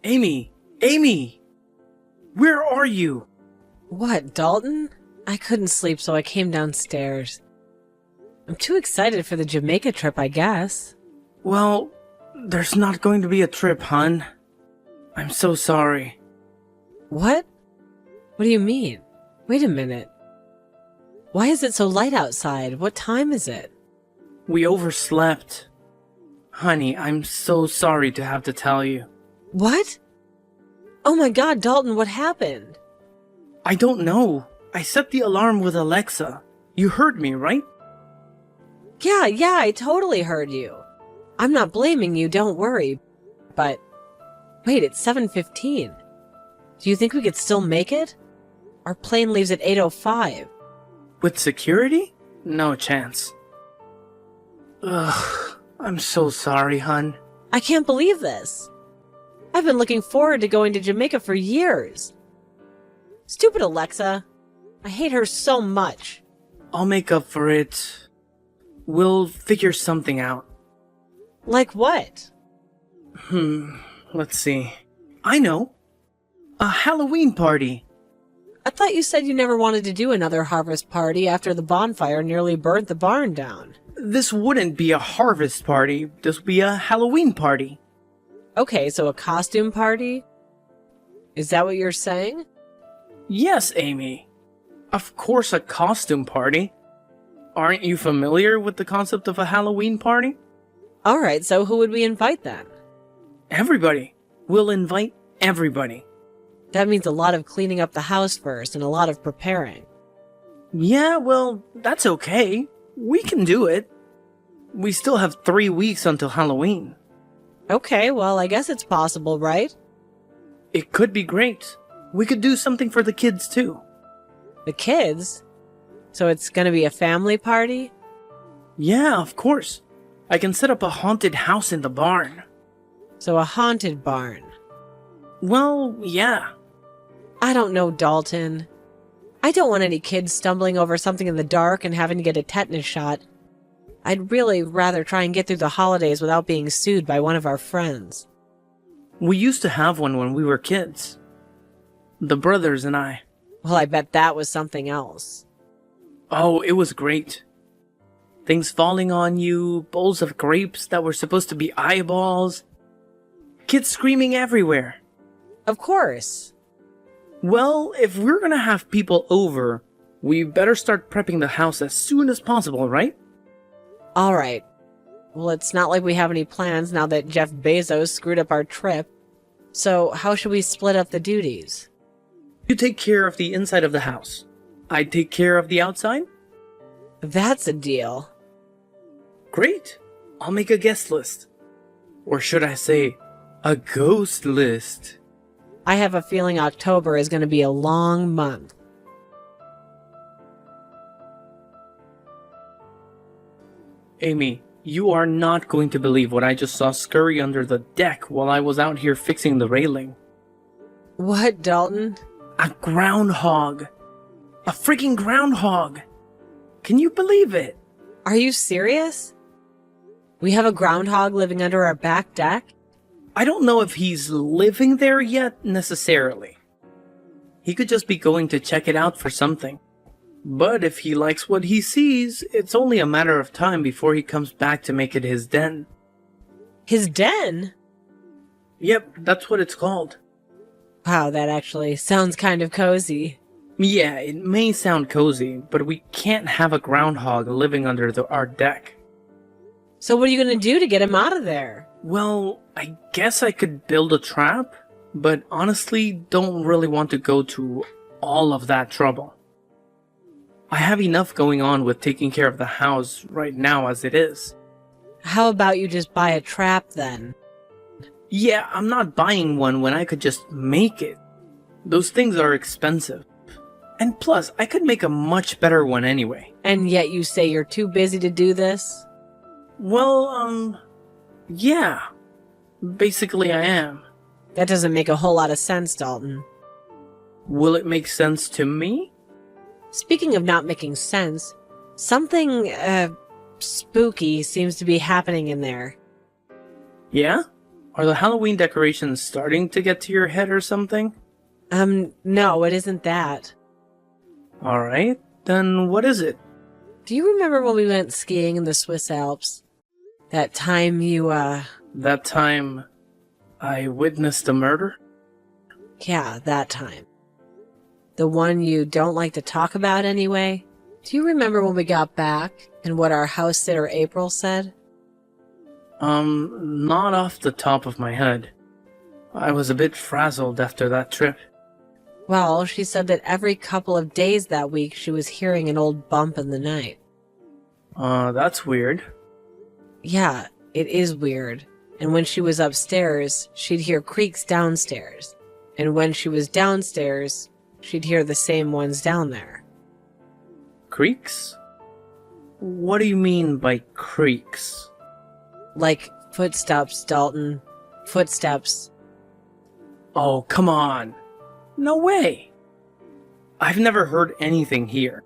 Amy! Amy! Where are you? What, Dalton? I couldn't sleep, so I came downstairs. I'm too excited for the Jamaica trip, I guess. Well, there's not going to be a trip, hon. I'm so sorry. What? What do you mean? Wait a minute. Why is it so light outside? What time is it? We overslept. Honey, I'm so sorry to have to tell you. What? Oh my God, Dalton, what happened? I don't know. I set the alarm with Alexa. You heard me, right? Yeah, I totally heard you. I'm not blaming you, don't worry. But, wait, it's 7:15. Do you think we could still make it? Our plane leaves at 8:05. With security? No chance. Ugh, I'm so sorry, hon. I can't believe this. I've been looking forward to going to Jamaica for years. Stupid Alexa. I hate her so much. I'll make up for it. We'll figure something out. Like what? Let's see. I know. A Halloween party. I thought you said you never wanted to do another harvest party after the bonfire nearly burnt the barn down. This wouldn't be a harvest party. This would be a Halloween party. Okay, so a costume party? Is that what you're saying? Yes, Amy. Of course, a costume party. Aren't you familiar with the concept of a Halloween party? Alright, so who would we invite then? Everybody. We'll invite everybody. That means a lot of cleaning up the house first and a lot of preparing. Yeah, well, that's okay. We can do it. We still have 3 weeks until Halloween. Okay, well, I guess it's possible, right? It could be great. We could do something for the kids too. The kids? So it's gonna be a family party? Yeah, of course. I can set up a haunted house in the barn. So a haunted barn. Well, yeah. I don't know, Dalton. I don't want any kids stumbling over something in the dark and having to get a tetanus shot. I'd really rather try and get through the holidays without being sued by one of our friends. We used to have one when we were kids. The brothers and I. Well, I bet that was something else. Oh, it was great. Things falling on you, bowls of grapes that were supposed to be eyeballs. Kids screaming everywhere. Of course. Well, if we're gonna have people over, we better start prepping the house as soon as possible, right? Alright. Well, it's not like we have any plans now that Jeff Bezos screwed up our trip. So, how should we split up the duties? You take care of the inside of the house. I take care of the outside? That's a deal. Great. I'll make a guest list. Or should I say, a ghost list. I have a feeling October is going to be a long month. Amy, you are not going to believe what I just saw scurry under the deck while I was out here fixing the railing. What, Dalton? A groundhog. A freaking groundhog. Can you believe it? Are you serious? We have a groundhog living under our back deck? I don't know if he's living there yet, necessarily. He could just be going to check it out for something. But if he likes what he sees, it's only a matter of time before he comes back to make it his den. His den? Yep, that's what it's called. Wow, that actually sounds kind of cozy. Yeah, it may sound cozy, but we can't have a groundhog living under our deck. So what are you going to do to get him out of there? Well, I guess I could build a trap, but honestly don't really want to go to all of that trouble. I have enough going on with taking care of the house right now as it is. How about you just buy a trap then? Yeah, I'm not buying one when I could just make it. Those things are expensive. And plus, I could make a much better one anyway. And yet you say you're too busy to do this? Well, yeah. Basically I am. That doesn't make a whole lot of sense, Dalton. Will it make sense to me? Speaking of not making sense, something, spooky seems to be happening in there. Yeah? Are the Halloween decorations starting to get to your head or something? No, it isn't that. Alright, then what is it? Do you remember when we went skiing in the Swiss Alps? That time you, That time I witnessed a murder? Yeah, that time. The one you don't like to talk about anyway? Do you remember when we got back and what our house sitter April said? Not off the top of my head. I was a bit frazzled after that trip. Well, she said that every couple of days that week she was hearing an old bump in the night. That's weird. Yeah, it is weird. And when she was upstairs, she'd hear creaks downstairs. And when she was downstairs, she'd hear the same ones down there. Creaks? What do you mean by creaks? Like footsteps, Dalton. Footsteps. Oh, come on. No way. I've never heard anything here.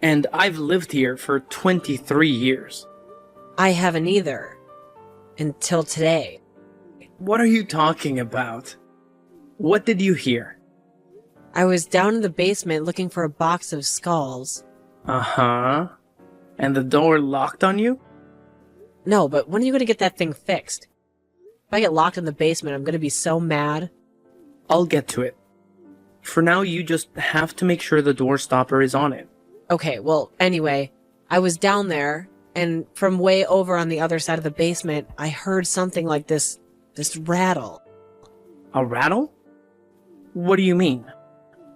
And I've lived here for 23 years. I haven't either. Until today. What are you talking about? What did you hear? I was down in the basement looking for a box of skulls. Uh-huh. And the door locked on you? No, but when are you going to get that thing fixed? If I get locked in the basement, I'm going to be so mad. I'll get to it. For now, you just have to make sure the door stopper is on it. Okay, well, anyway, I was down there, and from way over on the other side of the basement, I heard something like this rattle. A rattle? What do you mean?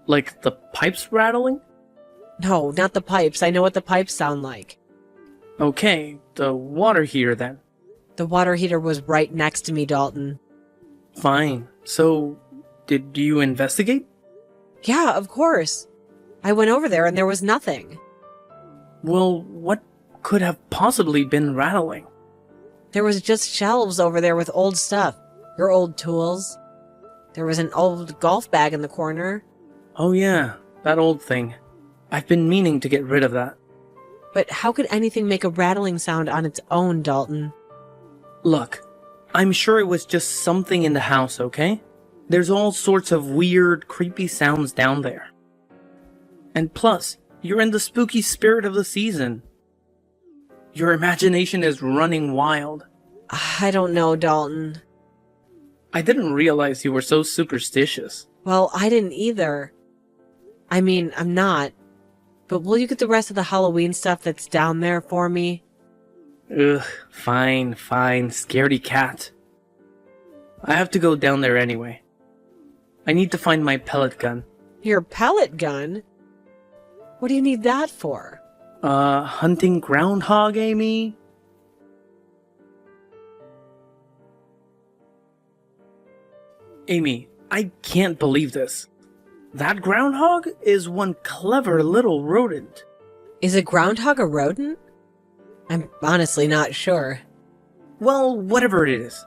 Like the pipes rattling? No, not the pipes. I know what the pipes sound like. Okay, the water heater then. The water heater was right next to me, Dalton. Fine. So, did you investigate? Yeah, of course. I went over there and there was nothing. Well, what could have possibly been rattling? There was just shelves over there with old stuff. Your old tools. There was an old golf bag in the corner. Oh yeah, that old thing. I've been meaning to get rid of that. But how could anything make a rattling sound on its own, Dalton? Look, I'm sure it was just something in the house, okay? There's all sorts of weird, creepy sounds down there. And plus, you're in the spooky spirit of the season. Your imagination is running wild. I don't know, Dalton. I didn't realize you were so superstitious. Well, I didn't either. I mean, I'm not. But will you get the rest of the Halloween stuff that's down there for me? Ugh, fine, scaredy cat. I have to go down there anyway. I need to find my pellet gun. Your pellet gun? What do you need that for? Hunting groundhog, Amy? Amy, I can't believe this. That groundhog is one clever little rodent. Is a groundhog a rodent? I'm honestly not sure. Well, whatever it is.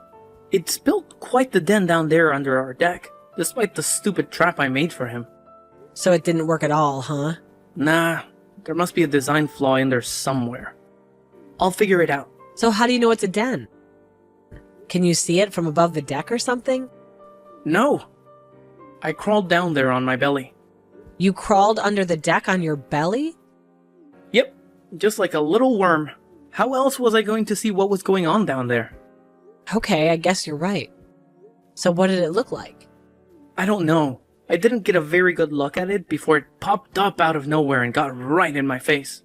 It's built quite the den down there under our deck, despite the stupid trap I made for him. So it didn't work at all, huh? Nah, there must be a design flaw in there somewhere. I'll figure it out. So how do you know it's a den? Can you see it from above the deck or something? No. I crawled down there on my belly. You crawled under the deck on your belly? Yep, just like a little worm. How else was I going to see what was going on down there? Okay, I guess you're right. So what did it look like? I don't know. I didn't get a very good look at it before it popped up out of nowhere and got right in my face.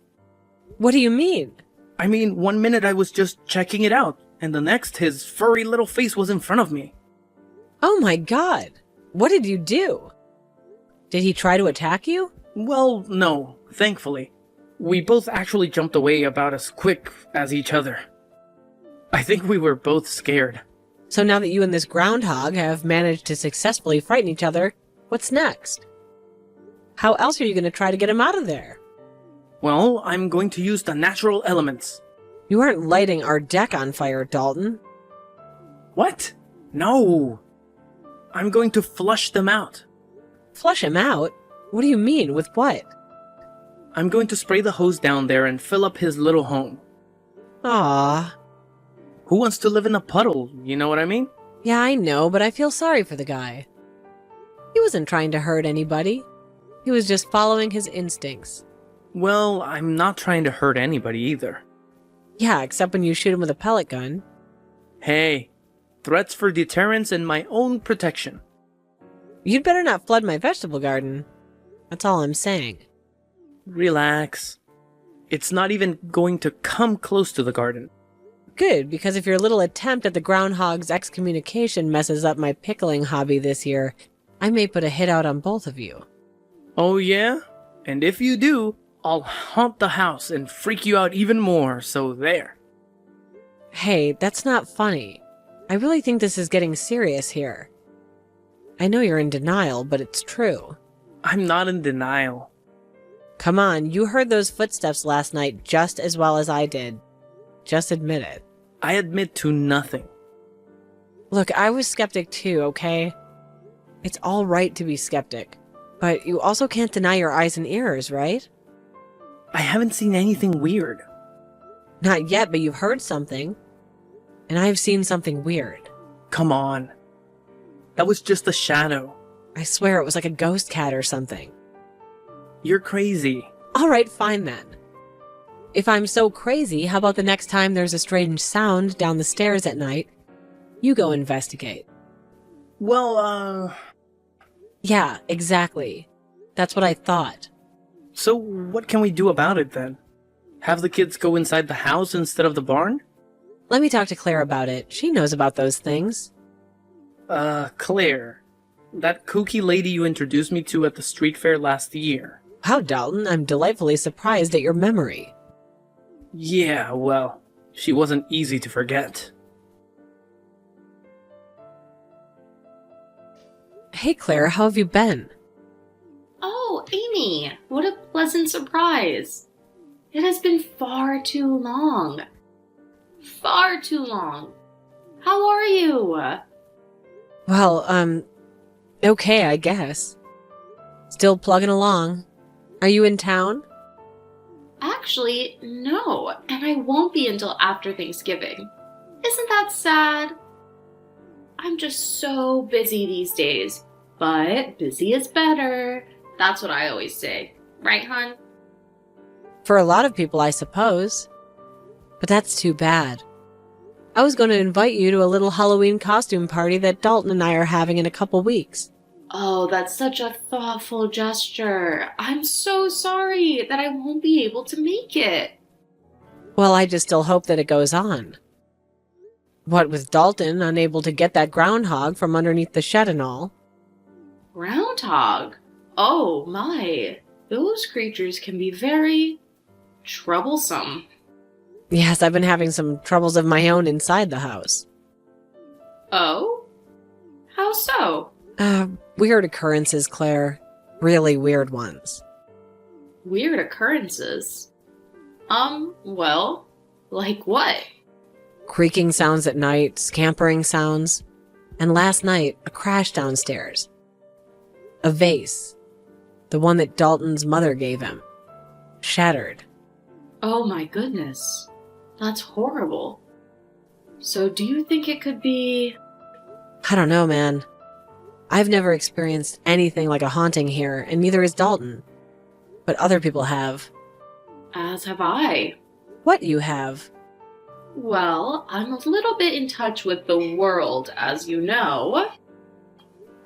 What do you mean? I mean, one minute I was just checking it out, and the next his furry little face was in front of me. Oh my god! What did you do? Did he try to attack you? Well, no, thankfully. We both actually jumped away about as quick as each other. I think we were both scared. So now that you and this groundhog have managed to successfully frighten each other, what's next? How else are you going to try to get him out of there? Well, I'm going to use the natural elements. You aren't lighting our deck on fire, Dalton. What? No. I'm going to flush them out. Flush him out? What do you mean? With what? I'm going to spray the hose down there and fill up his little home. Ah. Who wants to live in a puddle, you know what I mean? Yeah, I know, but I feel sorry for the guy. He wasn't trying to hurt anybody. He was just following his instincts. Well, I'm not trying to hurt anybody either. Yeah, except when you shoot him with a pellet gun. Hey, threats for deterrence and my own protection. You'd better not flood my vegetable garden. That's all I'm saying. Relax. It's not even going to come close to the garden. Good, because if your little attempt at the groundhog's excommunication messes up my pickling hobby this year, I may put a hit out on both of you. Oh yeah? And if you do, I'll haunt the house and freak you out even more, so there. Hey, that's not funny. I really think this is getting serious here. I know you're in denial, but it's true. I'm not in denial. Come on, you heard those footsteps last night just as well as I did. Just admit it. I admit to nothing. Look, I was skeptic too, okay? It's all right to be skeptic, but you also can't deny your eyes and ears, right? I haven't seen anything weird. Not yet, but you've heard something. And I've seen something weird. Come on. That was just a shadow. I swear it was like a ghost cat or something. You're crazy. All right, fine then. If I'm so crazy, how about the next time there's a strange sound down the stairs at night, you go investigate? Well, Yeah, exactly. That's what I thought. So what can we do about it then? Have the kids go inside the house instead of the barn? Let me talk to Claire about it. She knows about those things. Claire. That kooky lady you introduced me to at the street fair last year. Wow, Dalton, I'm delightfully surprised at your memory. Yeah, well, she wasn't easy to forget. Hey, Claire, how have you been? Oh, Amy, what a pleasant surprise. It has been far too long. Far too long. How are you? Well, okay, I guess. Still plugging along. Are you in town? Actually, no, and I won't be until after Thanksgiving. Isn't that sad? I'm just so busy these days, but busy is better. That's what I always say. Right, hon? For a lot of people, I suppose. But that's too bad. I was going to invite you to a little Halloween costume party that Dalton and I are having in a couple weeks. Oh, that's such a thoughtful gesture. I'm so sorry that I won't be able to make it. Well, I just still hope that it goes on. What with Dalton unable to get that groundhog from underneath the shed and all. Groundhog? Oh my. Those creatures can be very troublesome. Yes, I've been having some troubles of my own inside the house. Oh? How so? Weird occurrences, Claire. Really weird ones. Weird occurrences? Well, like what? Creaking sounds at night, scampering sounds, and last night, a crash downstairs. A vase. The one that Dalton's mother gave him. Shattered. Oh my goodness. That's horrible. So do you think it could be... I don't know, man. I've never experienced anything like a haunting here, and neither has Dalton. But other people have. As have I. What you have? Well, I'm a little bit in touch with the world, as you know.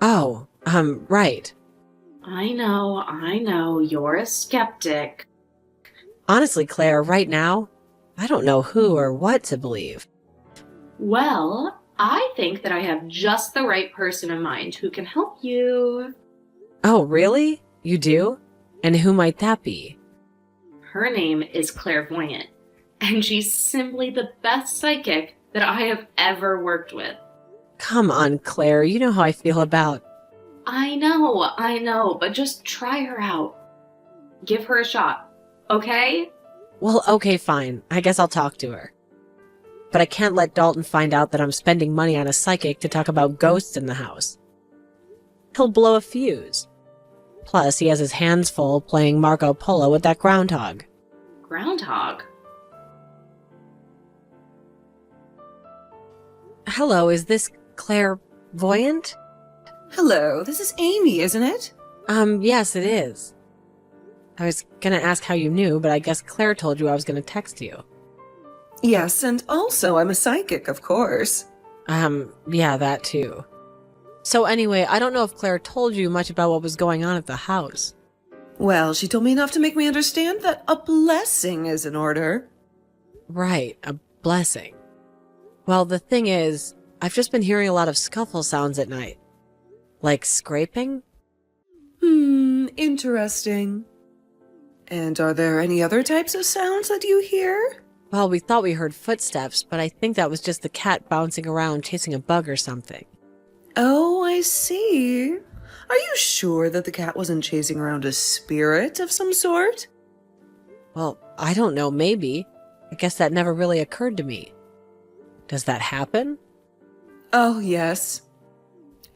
Oh, right. I know, you're a skeptic. Honestly, Claire, right now, I don't know who or what to believe. Well, I think that I have just the right person in mind who can help you. Oh, really? You do? And who might that be? Her name is Clairvoyant, and she's simply the best psychic that I have ever worked with. Come on, Claire, you know how I feel about... I know, but just try her out. Give her a shot, okay? Well, okay, fine. I guess I'll talk to her. But I can't let Dalton find out that I'm spending money on a psychic to talk about ghosts in the house. He'll blow a fuse. Plus, he has his hands full playing Marco Polo with that groundhog. Groundhog? Hello, is this clairvoyant? Hello, this is Amy, isn't it? Yes, it is. I was gonna ask how you knew, but I guess Claire told you I was gonna text you. Yes, and also I'm a psychic, of course. Yeah, that too. So anyway, I don't know if Claire told you much about what was going on at the house. Well, she told me enough to make me understand that a blessing is in order. Right, a blessing. Well, the thing is, I've just been hearing a lot of scuffle sounds at night. Like scraping? Interesting. And are there any other types of sounds that you hear? Well, we thought we heard footsteps, but I think that was just the cat bouncing around chasing a bug or something. Oh, I see. Are you sure that the cat wasn't chasing around a spirit of some sort? Well, I don't know, maybe. I guess that never really occurred to me. Does that happen? Oh, yes.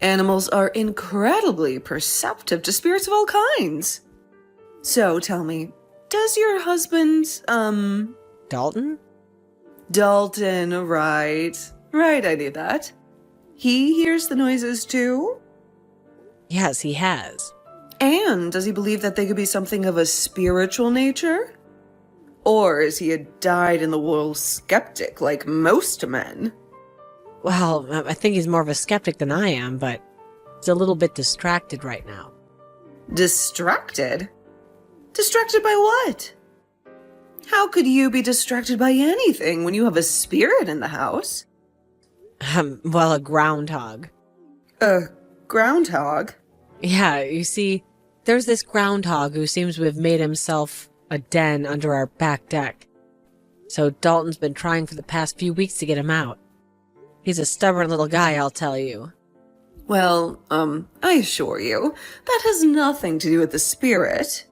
Animals are incredibly perceptive to spirits of all kinds. So tell me, does your husband, Dalton? Dalton, right. Right, I knew that. He hears the noises too? Yes, he has. And does he believe that they could be something of a spiritual nature? Or is he a dyed-in-the-wool skeptic like most men? Well, I think he's more of a skeptic than I am, but he's a little bit distracted right now. Distracted? Distracted by what? How could you be distracted by anything when you have a spirit in the house? Well, a groundhog. A groundhog? Yeah, you see, there's this groundhog who seems to have made himself a den under our back deck. So Dalton's been trying for the past few weeks to get him out. He's a stubborn little guy, I'll tell you. Well, I assure you, that has nothing to do with the spirit.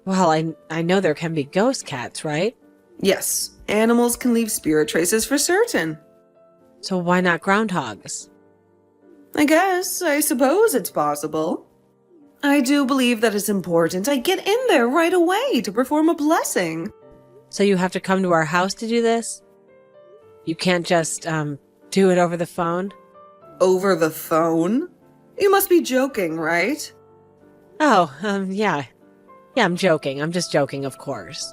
Well, I know there can be ghost cats, right? Yes, animals can leave spirit traces for certain. So why not groundhogs? I suppose it's possible. I do believe that it's important I get in there right away to perform a blessing. So you have to come to our house to do this? You can't just, do it over the phone? Over the phone? You must be joking, right? Oh, yeah. Yeah, I'm joking. I'm just joking, of course.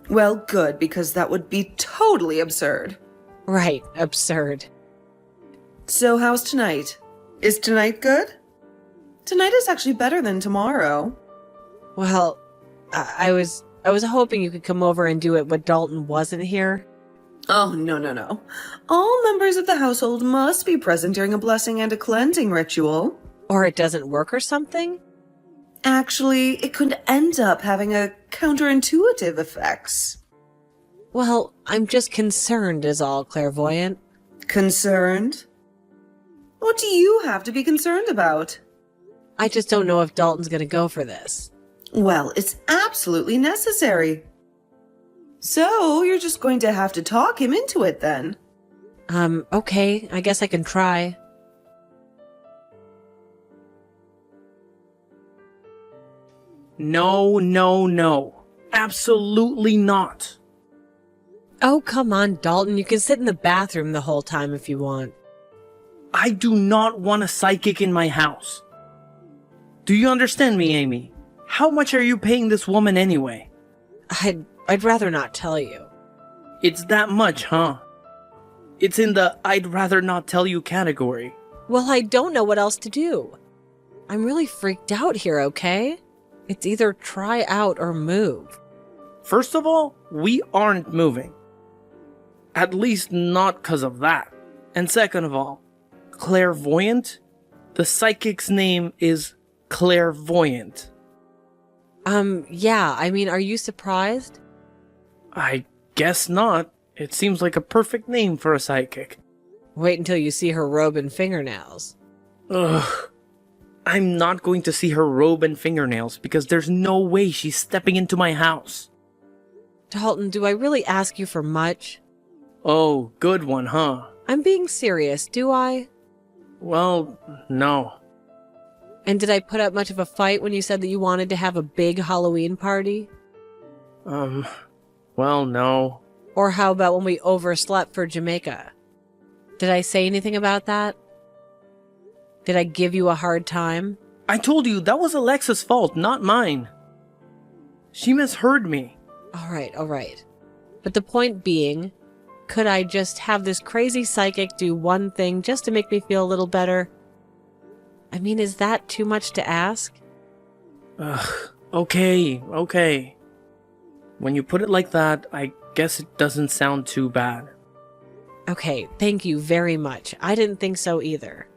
Well, good, because that would be totally absurd. Right, absurd. So how's tonight? Is tonight good? Tonight is actually better than tomorrow. Well, I was hoping you could come over and do it when Dalton wasn't here. Oh, no. All members of the household must be present during a blessing and a cleansing ritual. Or it doesn't work or something? Actually, it could end up having a counterintuitive effects. Well, I'm just concerned is all, clairvoyant. Concerned? What do you have to be concerned about? I just don't know if Dalton's gonna go for this. Well, it's absolutely necessary. So, you're just going to have to talk him into it then. Okay, I guess I can try. No. Absolutely not. Oh, come on, Dalton. You can sit in the bathroom the whole time if you want. I do not want a psychic in my house. Do you understand me, Amy? How much are you paying this woman anyway? I'd rather not tell you. It's that much, huh? It's in the I'd rather not tell you category. Well, I don't know what else to do. I'm really freaked out here, okay? It's either try out or move. First of all, we aren't moving. At least not because of that. And second of all, clairvoyant? The psychic's name is Clairvoyant. Yeah, I mean, are you surprised? I guess not. It seems like a perfect name for a psychic. Wait until you see her robe and fingernails. Ugh. I'm not going to see her robe and fingernails because there's no way she's stepping into my house. Dalton, do I really ask you for much? Oh, good one, huh? I'm being serious, do I? Well, no. And did I put up much of a fight when you said that you wanted to have a big Halloween party? Well, no. Or how about when we overslept for Jamaica? Did I say anything about that? Did I give you a hard time? I told you that was Alexa's fault, not mine. She misheard me. All right. But the point being, could I just have this crazy psychic do one thing just to make me feel a little better? I mean, is that too much to ask? Ugh, okay. When you put it like that, I guess it doesn't sound too bad. Okay, thank you very much. I didn't think so either.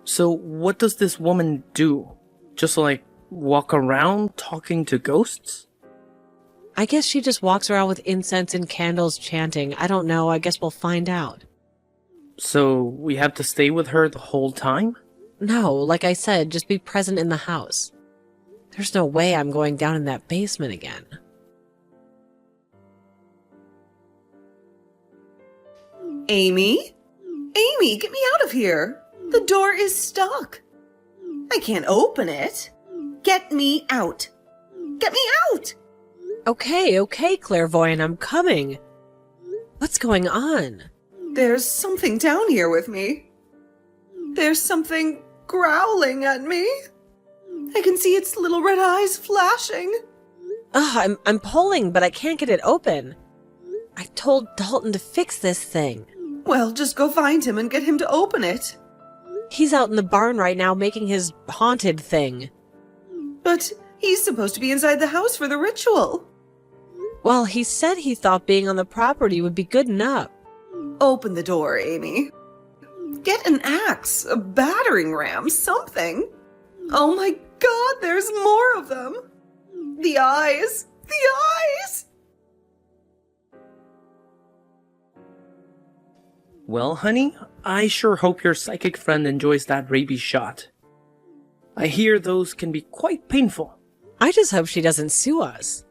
So what does this woman do? Just like walk around talking to ghosts? I guess she just walks around with incense and candles chanting. I don't know, I guess we'll find out. So we have to stay with her the whole time? No, like I said, just be present in the house. There's no way I'm going down in that basement again. Amy? Amy, get me out of here! The door is stuck. I can't open it. Get me out. Get me out! Okay, Clairvoyant, I'm coming. What's going on? There's something down here with me. There's something growling at me. I can see its little red eyes flashing. Ugh, I'm pulling, but I can't get it open. I told Dalton to fix this thing. Well, just go find him and get him to open it. He's out in the barn right now making his haunted thing. But he's supposed to be inside the house for the ritual. Well, he said he thought being on the property would be good enough. Open the door, Amy. Get an axe, a battering ram, something. Oh my God, there's more of them. The eyes. The eyes! Well, honey, I sure hope your psychic friend enjoys that rabies shot. I hear those can be quite painful. I just hope she doesn't sue us.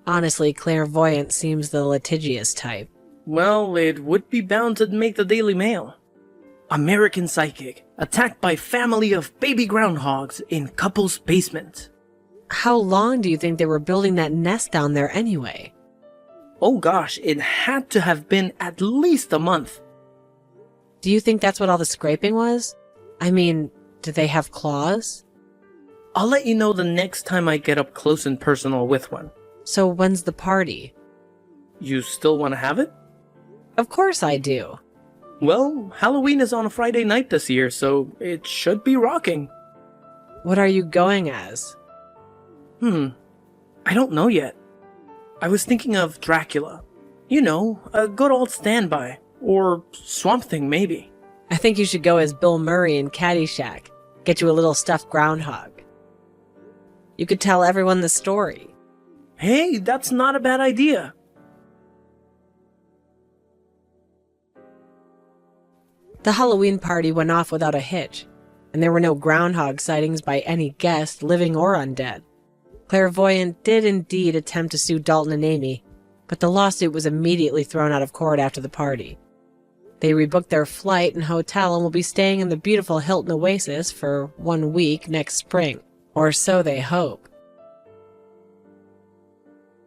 Honestly, Clairvoyant seems the litigious type. Well, it would be bound to make the Daily Mail. American psychic attacked by family of baby groundhogs in couple's basement. How long do you think they were building that nest down there anyway? Oh gosh, it had to have been at least a month. Do you think that's what all the scraping was? I mean, do they have claws? I'll let you know the next time I get up close and personal with one. So when's the party? You still want to have it? Of course I do. Well, Halloween is on a Friday night this year, so it should be rocking. What are you going as? I don't know yet. I was thinking of Dracula. You know, a good old standby. Or Swamp Thing, maybe. I think you should go as Bill Murray in Caddyshack. Get you a little stuffed groundhog. You could tell everyone the story. Hey, that's not a bad idea. The Halloween party went off without a hitch, and there were no groundhog sightings by any guest, living or undead. Clairvoyant did indeed attempt to sue Dalton and Amy, but the lawsuit was immediately thrown out of court after the party. They rebooked their flight and hotel and will be staying in the beautiful Hilton Oasis for 1 week next spring, or so they hope.